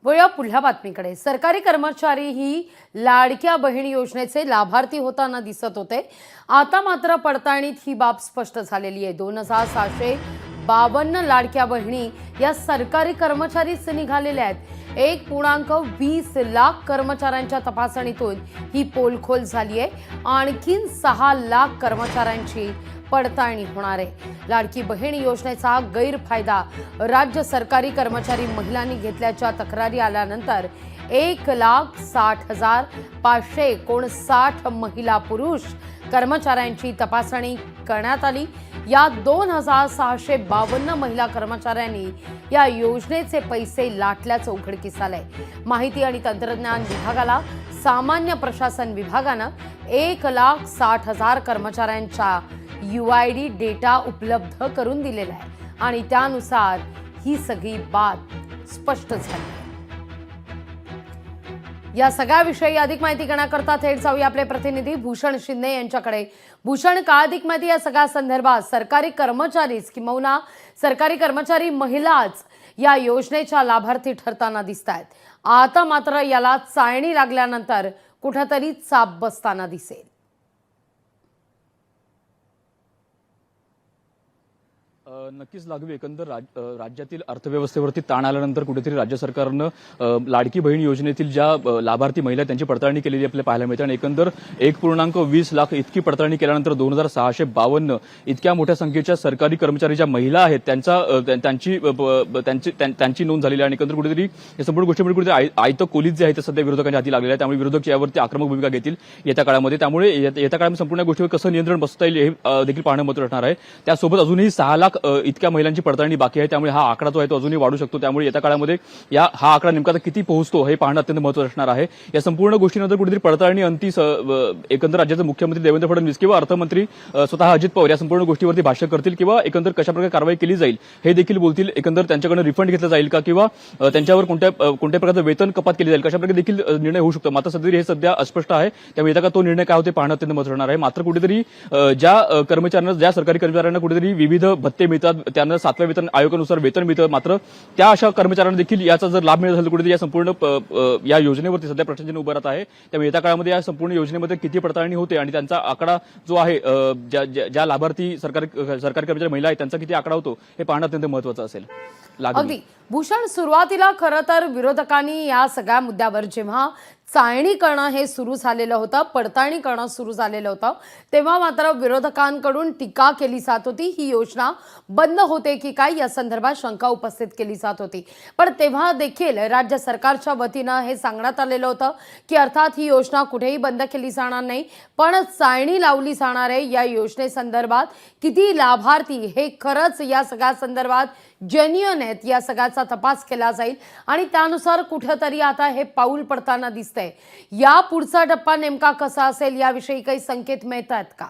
वळूया पुढल्या बातमीकडे। सरकारी कर्मचारी ही लाडक्या बहीण योजनेचे लाभार्थी होताना दिसत होते। आता मात्र पडताळणीत ही बाब स्पष्ट झालेली आहे। 2752 लाडक्या बहिणी या सरकारी कर्मचारीच निघालेल्या आहेत। 1.20 लाख कर्मचाऱ्यांच्या तपासणीतून ही पोलखोल झाली आहे। आणखीन 6 लाख कर्मचाऱ्यांची पडताळणी होणार आहे। लाडकी बहीण योजनेचा गैरफायदा राज्य सरकारी कर्मचारी महिलांनी घेतल्याच्या तक्रारी आल्यानंतर 1,60,559 महिला पुरुष कर्मचाऱ्यांची तपासणी करण्यात आली। या 2,652 महिला कर्मचाऱ्यांनी या योजनेचे पैसे लाटल्याचं उघडकीस आलंय। माहिती आणि तंत्रज्ञान विभागाला सामान्य प्रशासन विभागानं 1,60,000 कर्मचाऱ्यांच्या UID डेटा उपलब्ध करून दिलेला आहे आणि त्यानुसार ही सगळी बात स्पष्ट झाली आहे। या सगळ्याविषयी अधिक माहिती घेण्याकरता थेट जाऊया आपले प्रतिनिधी भूषण शिंदे यांच्याकडे। भूषण, का अधिक माहिती या सगळ्या संदर्भात? सरकारी कर्मचारीच किंवा सरकारी कर्मचारी महिलाच या योजनेच्या लाभार्थी ठरताना दिसतायत। आता मात्र याला चाळणी लागल्यानंतर कुठेतरी चाप बसताना दिसेल। नक्कीच लागू। एकंदर राज्यातील अर्थव्यवस्थेवरती ताण आल्यानंतर कुठेतरी राज्य सरकारनं लाडकी बहीण योजनेतील ज्या लाभार्थी महिला त्यांची पडताळणी केलेली आपल्याला पाहायला मिळते आणि एकंदर 1.20 लाख इतकी पडताळणी केल्यानंतर 2,652 इतक्या मोठ्या संख्येच्या सरकारी कर्मचारी ज्या महिला आहेत त्यांची नोंद झालेली आहे आणि एकंदर कुठेतरी या संपूर्ण गोष्टीमध्ये कुठेतरी आयतं कोलीत जे आहे ते सध्या विरोधकांच्या हाती लागलेलं आहे। त्यामुळे विरोधक यावरती आक्रमक भूमिका घेतील येत्या काळामध्ये। त्यामुळे येत्या काळामध्ये संपूर्ण गोष्टीवर कसं नियंत्रण बसता येईल हे देखील पाहणं महत्त्वाचं असणार आहे। त्यासोबत अजूनही 6 लाख इतक्या महिलांची पडताळणी बाकी आहे। त्यामुळे हा आकडा जो आहे तो अजूनही वाढू शकतो। त्यामुळे येत्या काळामध्ये हा आकडा नेमका किती पोहोचतो हे पाहणं अत्यंत महत्त्वाचं असणार आहे। या संपूर्ण गोष्टीनंतर कुठेतरी पडताळणी अंती एकंदर राज्याचे मुख्यमंत्री देवेंद्र फडणवीस किंवा अर्थमंत्री स्वतः अजित पवार या संपूर्ण गोष्टीवरती भाष्य करतील किंवा एकंदर कशाप्रकारे कारवाई केली जाईल हे देखील बोलतील। एकंदर त्यांच्याकडून रिफंड घेतला जाईल का किंवा त्यांच्यावर कोणत्या प्रकारचं वेतन कपात केली जाईल कशाप्रकारे देखील निर्णय होऊ शकतो। मात्र सध्या हे सध्या अस्पष्ट आहे। त्यामुळे येत्या का तो निर्णय काय होते पाहणं अत्यंत महत्त्वाचं असणार आहे। मात्र कुठेतरी ज्या कर्मचाऱ्यांना ज्या सरकारी कर्मचाऱ्यांना कुठेतरी विविध भत्ते मिळतात, त्यांना 7व्या वेतन आयोगानुसार वेतन मिळतं, मात्र त्या अशा कर्मचाऱ्यांना देखील याचा जर लाभ मिळत असेल कुठेतरी या संपूर्ण या योजनेवरती सध्या प्रश्नचिन्ह उभं राहत आहे। त्यामुळे येत्या काळामध्ये या संपूर्ण योजनेमध्ये किती पडताळणी होते आणि त्यांचा आकडा जो आहे ज्या लाभार्थी सरकारी कर्मचारी महिला आहेत त्यांचा किती आकडा होतो हे पाहणं अत्यंत महत्त्वाचं असेल। अगदी भूषण, सुरुवातीला खरं तर विरोधकांनी या सगळ्या मुद्द्यावर जेव्हा चाळणी करणं हे सुरू झालेलं होतं, पडताळणी करणं सुरू झालेलं होतं, तेव्हा मात्र विरोधकांकडून टीका केली जात होती। ही योजना बंद होते की काय या संदर्भात शंका उपस्थित केली जात होती। पण तेव्हा देखील राज्य सरकारच्या वतीनं हे सांगण्यात आलेलं होतं की अर्थात ही योजना कुठेही बंद केली जाणार नाही, पण चाळणी लावली जाणार आहे। या योजनेसंदर्भात किती लाभार्थी हे खरंच या सगळ्या संदर्भात जेन्युइन आहेत या सगळ्याचा तपास केला जाईल आणि त्यानुसार कुठेतरी आता हे पाऊल पडताना दिसतंय। या पुढचा टप्पा नेमका कसा असेल याविषयी काही संकेत मिळतात का?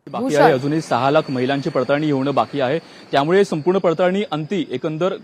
बाकी आहे, अजूनही 6 लाख महिलांची पडताळणी होणं बाकी आहे। त्यामुळे संपूर्ण पडताळणी अंती एकंदर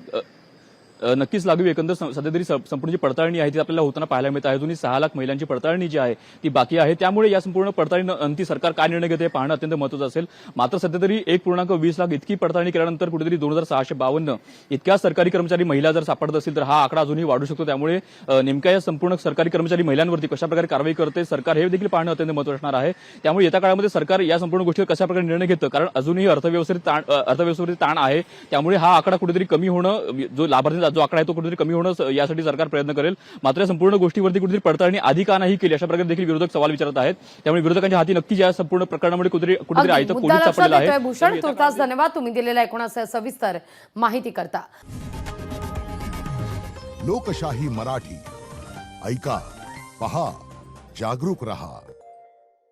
नक्कीच लागू। एकंदर सध्या तरी संपूर्ण जी पडताळणी आहे ती आपल्याला होताना पाहायला मिळत आहे। अजूनही 6 लाख महिलांची पडताळणी जी आहे ती बाकी आहे। त्यामुळे या संपूर्ण पडताळणी अंती सरकार काय निर्णय घेते पाहणं अत्यंत महत्त्वाचं असेल। मात्र सध्या तरी 1.20 लाख इतकी पडताळणी केल्यानंतर कुठेतरी 2,652 इतक्या सरकारी कर्मचारी महिला जर सापडत असतील तर हा आकडा अजूनही वाढू शकतो। त्यामुळे नेमक्या या संपूर्ण सरकारी कर्मचारी महिलांवरती कशाप्रकारे कारवाई करते सरकार हे देखील पाहणं अत्यंत महत्त्वाचं असणार आहे। त्यामुळे येत्या काळामध्ये सरकार या संपूर्ण गोष्टीवर कशाप्रकारे निर्णय घेतं, कारण अजूनही अर्थव्यवस्थेवरती ताण आहे। त्यामुळे हा आकडा कुठेतरी कमी होणं, जो लाभार्थींचा जो आकडा आहे तो कुठेतरी कमी होणं यासाठी सरकार प्रयत्न करेल। मात्र या संपूर्ण गोष्टीवरती कुठेतरी पडताळणी आधी का नाही केली अशा प्रकारे देखील विरोधक सवाल विचारत आहेत। त्यामुळे विरोधकांच्या हाती नक्की या संपूर्ण प्रकरणामध्ये कुठेतरी आयतं कोलीत सापडलेलं आहे। भूषण, तुर्तास धन्यवाद तुम्ही दिलेल्या एकूण सविस्तर माहिती करता। लोकशाही मराठी ऐका, पहा, जागरूक रहा।